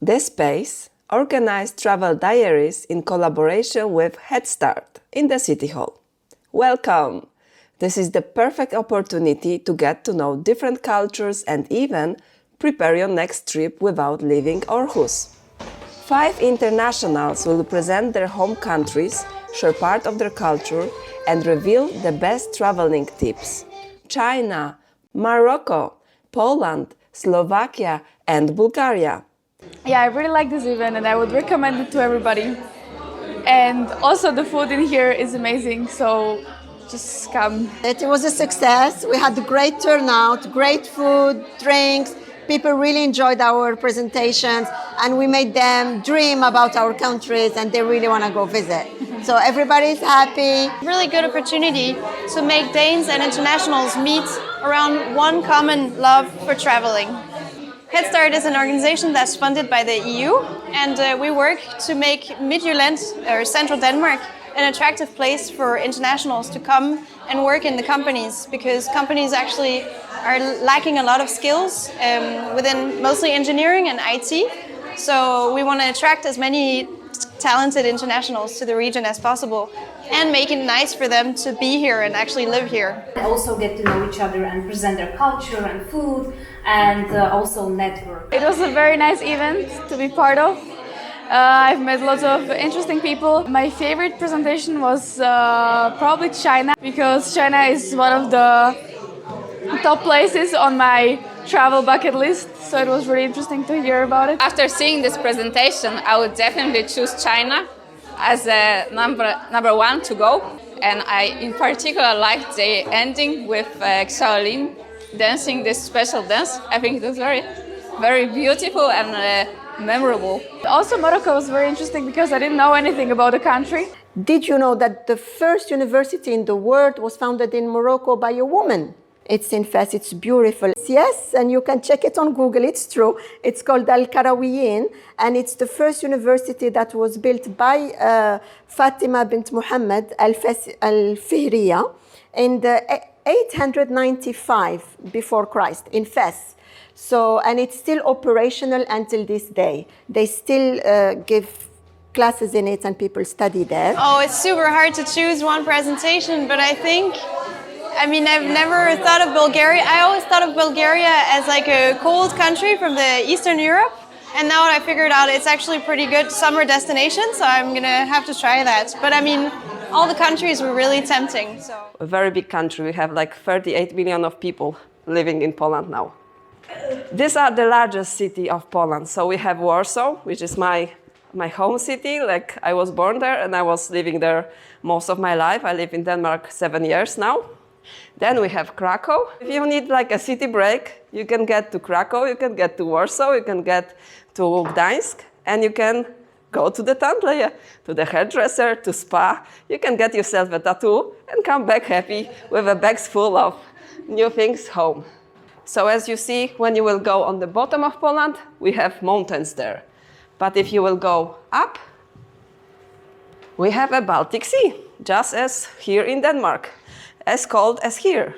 This space organized travel diaries in collaboration with Headstart in the City Hall. Welcome! This is the perfect opportunity to get to know different cultures and even prepare your next trip without leaving Aarhus. 5 internationals will present their home countries, share part of their culture, and reveal the best traveling tips. China, Morocco, Poland, Slovakia, and Bulgaria. Yeah, I really like this event and I would recommend it to everybody. And also the food in here is amazing, so just come. It was a success. We had a great turnout, great food, drinks. People really enjoyed our presentations and we made them dream about our countries and they really want to go visit. So everybody's happy. Really good opportunity to make Danes and internationals meet around one common love for traveling. Headstart is an organization that's funded by the EU, and we work to make Midtjylland, or central Denmark, an attractive place for internationals to come and work in the companies, because companies actually are lacking a lot of skills within mostly engineering and IT. So we want to attract as many talented internationals to the region as possible and make it nice for them to be here and actually live here. They also get to know each other and present their culture and food and also network. It was a very nice event to be part of. I've met lots of interesting people. My favorite presentation was probably China, because China is one of the top places on my travel bucket list, so it was really interesting to hear about it. After seeing this presentation, I would definitely choose China as a number one to go. And I in particular liked the ending with Shaolin dancing this special dance. I think it was very beautiful and memorable. Also, Morocco was very interesting because I didn't know anything about the country. Did you know that the first university in the world was founded in Morocco by a woman? It's in Fes, it's beautiful. Yes, and you can check it on Google, it's true. It's called Al-Karawiyin, and it's the first university that was built by Fatima bint Muhammad al-Fihriya in the 895 before Christ in Fes. So, and it's still operational until this day. They still give classes in it and people study there. Oh, it's super hard to choose one presentation, but I've never thought of Bulgaria. I always thought of Bulgaria as like a cold country from the Eastern Europe. And now I figured out it's actually a pretty good summer destination, so I'm gonna have to try that. But all the countries were really tempting. So. A very big country. We have like 38 million of people living in Poland now. These are the largest city of Poland. So we have Warsaw, which is my home city. Like I was born there and I was living there most of my life. I live in Denmark 7 years now. Then we have Krakow. If you need like a city break, you can get to Krakow, you can get to Warsaw, you can get to Gdańsk, and you can go to the Tandle, to the hairdresser, to spa. You can get yourself a tattoo and come back happy with a bag full of new things home. So as you see, when you will go on the bottom of Poland, we have mountains there. But if you will go up, we have a Baltic Sea, just as here in Denmark. As cold as here,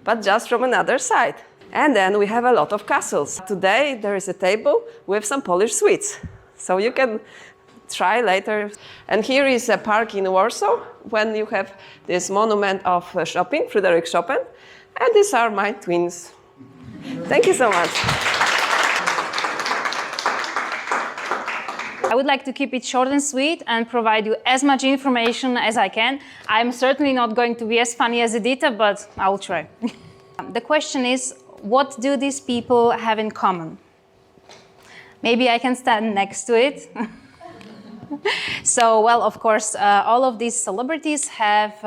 but just from another side. And then we have a lot of castles. Today there is a table with some Polish sweets, so you can try later. And here is a park in Warsaw, when you have this monument of Chopin, Frédéric Chopin, and these are my twins. Thank you so much. I would like to keep it short and sweet and provide you as much information as I can. I'm certainly not going to be as funny as Edita, but I will try. The question is, what do these people have in common? Maybe I can stand next to it. So, well, of course, all of these celebrities have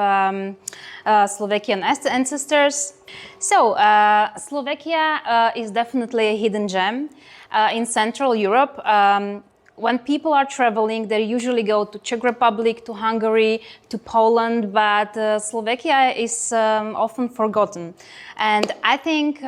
Slovakian ancestors. So, Slovakia is definitely a hidden gem in Central Europe. When people are traveling, they usually go to Czech Republic, to Hungary, to Poland, but Slovakia is often forgotten. And I think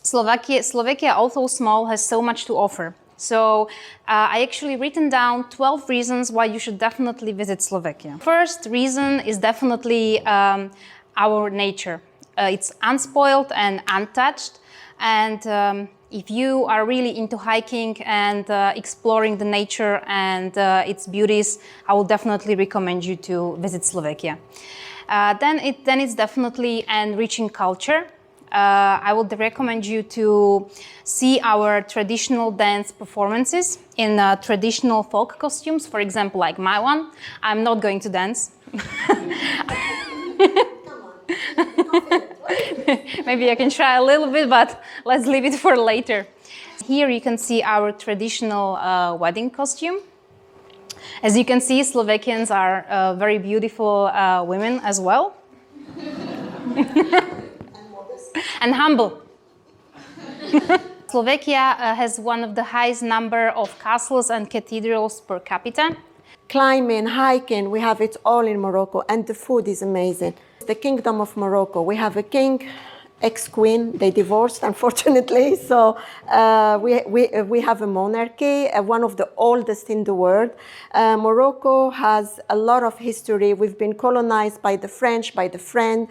Slovakia, although small, has so much to offer. So I actually written down 12 reasons why you should definitely visit Slovakia. First reason is definitely our nature. It's unspoiled and untouched. And If you are really into hiking and exploring the nature and its beauties, I will definitely recommend you to visit Slovakia. Then it's definitely enriching culture. I would recommend you to see our traditional dance performances in traditional folk costumes, for example, like my one. I'm not going to dance. Maybe I can try a little bit, but let's leave it for later. Here you can see our traditional wedding costume. As you can see, Slovakians are very beautiful women as well. And humble. Slovakia has one of the highest number of castles and cathedrals per capita. Climbing, hiking, we have it all in Morocco, and the food is amazing. The Kingdom of Morocco, we have a king, ex-queen, they divorced unfortunately, so we have a monarchy, one of the oldest in the world. Morocco has a lot of history. We've been colonized by the French, by the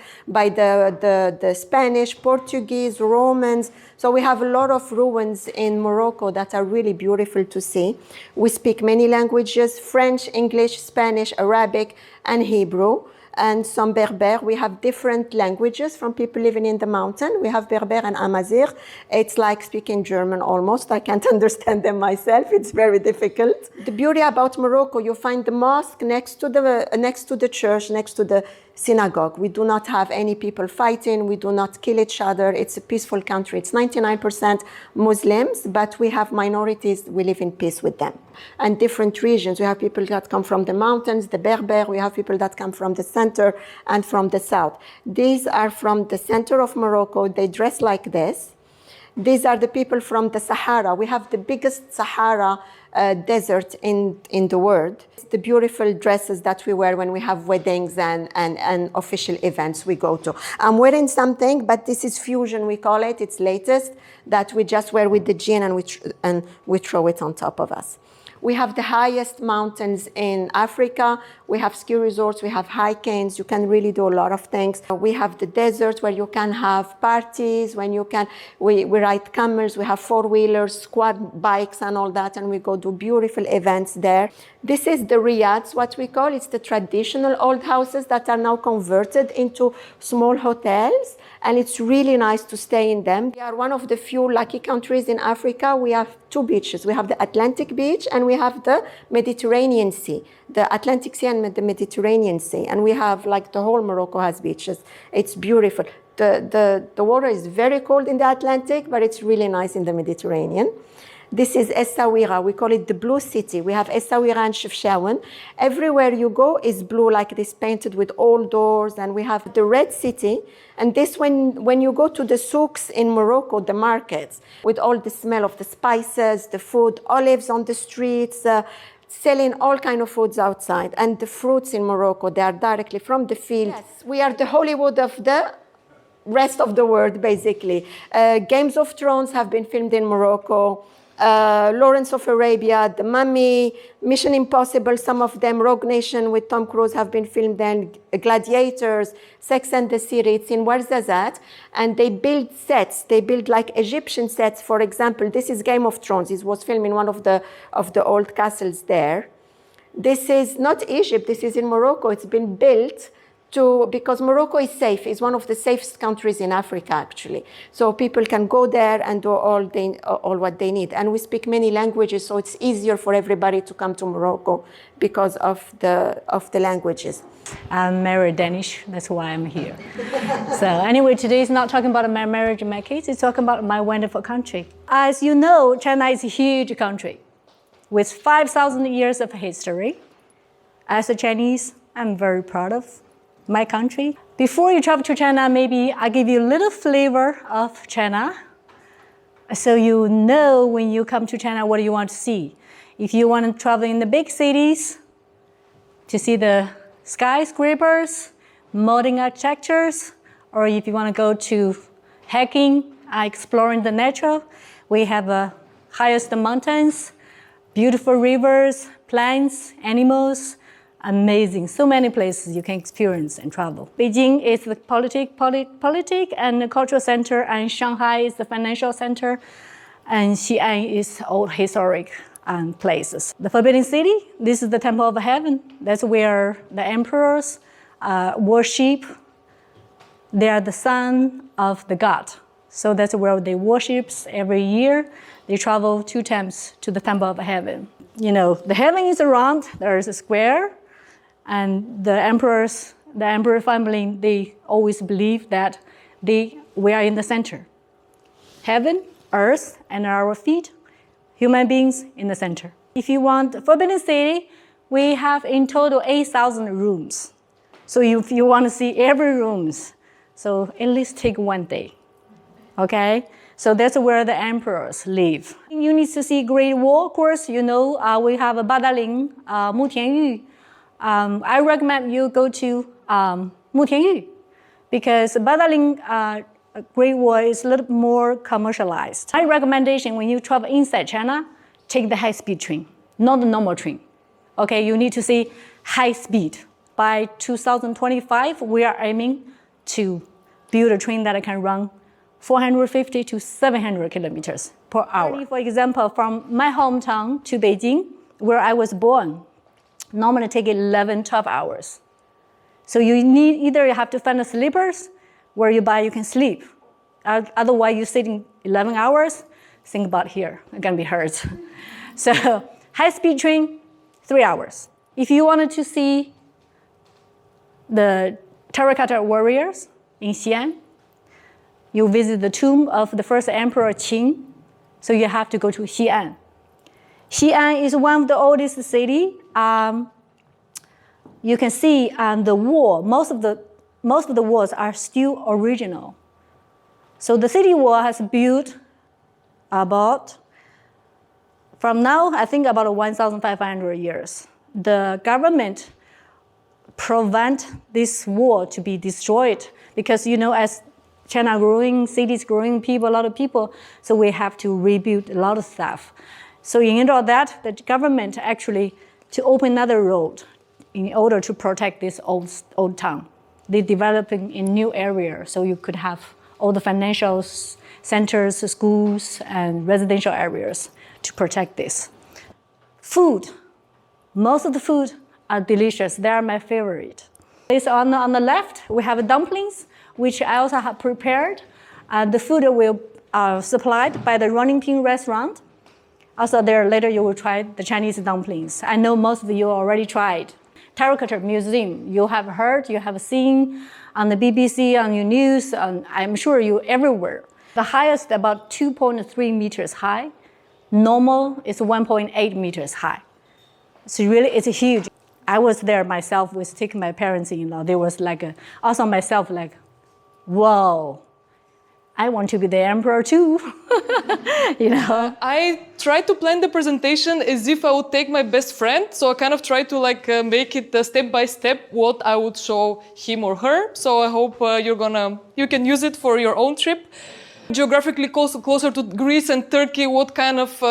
Spanish, Portuguese, Romans, so we have a lot of ruins in Morocco that are really beautiful to see. We speak many languages: French, English, Spanish, Arabic, and Hebrew. And some Berber. We have different languages from people living in the mountain. We have Berber and Amazigh. It's like speaking German almost. I can't understand them myself. It's very difficult. The beauty about Morocco, you find the mosque next to the church, next to the synagogue. We do not have any people fighting. We do not kill each other. It's a peaceful country. It's 99% Muslims, but we have minorities. We live in peace with them. And different regions. We have people that come from the mountains, the Berber. We have people that come from the center and from the south. These are from the center of Morocco. They dress like this. These are the people from the Sahara. We have the biggest Sahara desert in the world. It's the beautiful dresses that we wear when we have weddings and official events we go to. I'm wearing something, but this is fusion, we call it. It's latest, that we just wear with the jean and we throw it on top of us. We have the highest mountains in Africa. We have ski resorts, we have hikings. You can really do a lot of things. We have the desert where you can have parties, we ride camels, we have four-wheelers, quad bikes and all that, and we go do beautiful events there. This is the riads, what we call. It's the traditional old houses that are now converted into small hotels, and it's really nice to stay in them. We are one of the few lucky countries in Africa. We have two beaches. We have the Atlantic beach and we have the Mediterranean Sea, the Atlantic Sea and the Mediterranean Sea. And we have, like, the whole Morocco has beaches. It's beautiful. The water is very cold in the Atlantic, but it's really nice in the Mediterranean. This is Essaouira. We call it the blue city. We have Essaouira and Chefchaouen. Everywhere you go is blue, like this, painted with old doors. And we have the red city. And this, when you go to the souks in Morocco, the markets, with all the smell of the spices, the food, olives on the streets, selling all kind of foods outside. And the fruits in Morocco, they are directly from the field. Yes, we are the Hollywood of the rest of the world, basically. Games of Thrones have been filmed in Morocco. Lawrence of Arabia, The Mummy, Mission Impossible, some of them, Rogue Nation with Tom Cruise have been filmed then, Gladiators, Sex and the City, it's in Ouarzazate, and they build sets, they build like Egyptian sets. For example, this is Game of Thrones, it was filmed in one of the old castles there. This is not Egypt, this is in Morocco, it's been built because Morocco is safe. It's one of the safest countries in Africa, actually. So people can go there and do all what they need. And we speak many languages, so it's easier for everybody to come to Morocco because of the languages. I'm married Danish, that's why I'm here. So anyway, today is not talking about my marriage and my kids, it's talking about my wonderful country. As you know, China is a huge country with 5,000 years of history. As a Chinese, I'm very proud of my country. Before you travel to China, maybe I give you a little flavor of China, so you know when you come to China what you want to see. If you want to travel in the big cities to see the skyscrapers, modern architectures, or if you want to go to hiking, exploring the nature, we have the highest mountains, beautiful rivers, plants, animals, amazing. So many places you can experience and travel. Beijing is the politic and the cultural center, and Shanghai is the financial center. and Xi'an is old historic places. The Forbidden City, this is the Temple of Heaven. That's where the emperors worship. They are the son of the god. So that's where they worship every year. They travel 2 times to the Temple of Heaven. You know, the heaven is round, there is a square, and the emperor family, they always believe that we are in the center. Heaven, earth, and our feet, human beings in the center. If you want Forbidden City, we have in total 8,000 rooms. So if you want to see every rooms, so at least take 1 day, okay? So that's where the emperors live. You need to see Great Wall, of course, you know, we have a Badaling, Mutianyu. I recommend you go to Mutianyu because Badaling Great Wall is a little more commercialized. My recommendation when you travel inside China, take the high-speed train, not the normal train. Okay, you need to see high speed. By 2025, we are aiming to build a train that can run 450 to 700 kilometers per hour. For example, from my hometown to Beijing, where I was born, normally take 11, 12 hours. So you need either you have to find the sleepers where you can sleep. Otherwise, you're sitting 11 hours, think about here, it's gonna be hurt. So high-speed train, 3 hours. If you wanted to see the terracotta warriors in Xi'an, you visit the tomb of the first emperor Chine, so you have to go to Xi'an. Xi'an is one of the oldest cities. You can see on the wall, most of the walls are still original. So the city wall has built about, from now, I think about 1,500 years. The government prevent this wall to be destroyed because, you know, as China growing, cities growing, people, a lot of people, so we have to rebuild a lot of stuff. So in order that, the government actually to open another road in order to protect this old town. They're developing in new areas, so you could have all the financial centers, schools, and residential areas to protect this. Food, most of the food are delicious. They are my favorite. This on the left, we have dumplings, which I also have prepared. The food will supplied by the Running Pin restaurant. Also there later you will try the Chinese dumplings. I know most of you already tried. Terracotta Museum, you have heard, you have seen on the BBC, on your news, I'm sure you everywhere. The highest about 2.3 meters high. Normal is 1.8 meters high. So really it's huge. I was there myself with taking my parents-in-law. There was also myself whoa, I want to be the emperor too, you know. I tried to plan the presentation as if I would take my best friend. So I kind of tried to make it step by step what I would show him or her. So I hope you can use it for your own trip. Geographically closer to Greece and Turkey, what kind of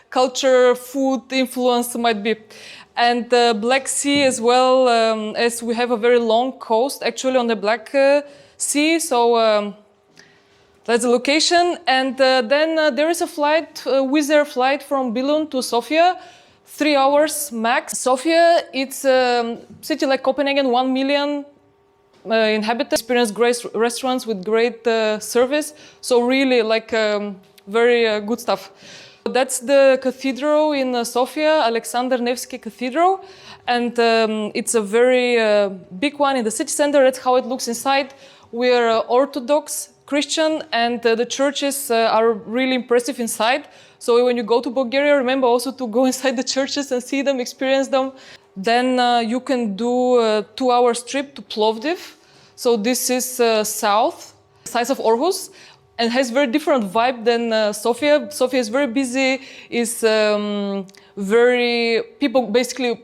culture, food influence might be. And the Black Sea as well, as we have a very long coast actually on the Black Sea. So that's the location. And then there is a flight, Wizz Air flight from Billund to Sofia, 3 hours max. Sofia, it's a city like Copenhagen, 1 million inhabitants, experience great restaurants with great service. So really very good stuff. That's the cathedral in Sofia, Alexander Nevsky Cathedral. And it's a very big one in the city center. That's how it looks inside. We're Orthodox Christian, and the churches are really impressive inside. So when you go to Bulgaria, remember also to go inside the churches and see them, experience them. Then you can do a 2-hour trip to Plovdiv. So this is south, size of Aarhus, and has very different vibe than Sofia. Sofia is very busy, people basically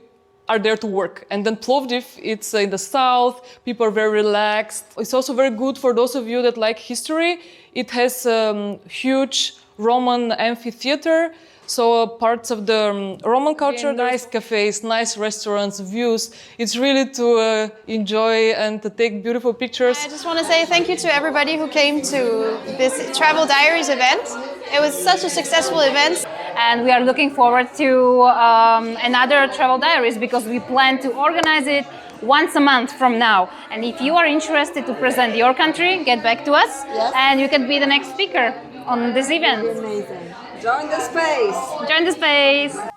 are there to work. And then Plovdiv, it's in the south, people are very relaxed. It's also very good for those of you that like history. It has huge Roman amphitheater, so parts of the Roman culture. Nice cafes, nice restaurants, views. It's really to enjoy and to take beautiful pictures. I just want to say thank you to everybody who came to this Travel Diaries event. It was such a successful event. And we are looking forward to another Travel Diaries because we plan to organize it once a month from now. And if you are interested to present your country, get back to us, and you can be the next speaker on this event. Amazing. Join the space. Join the space.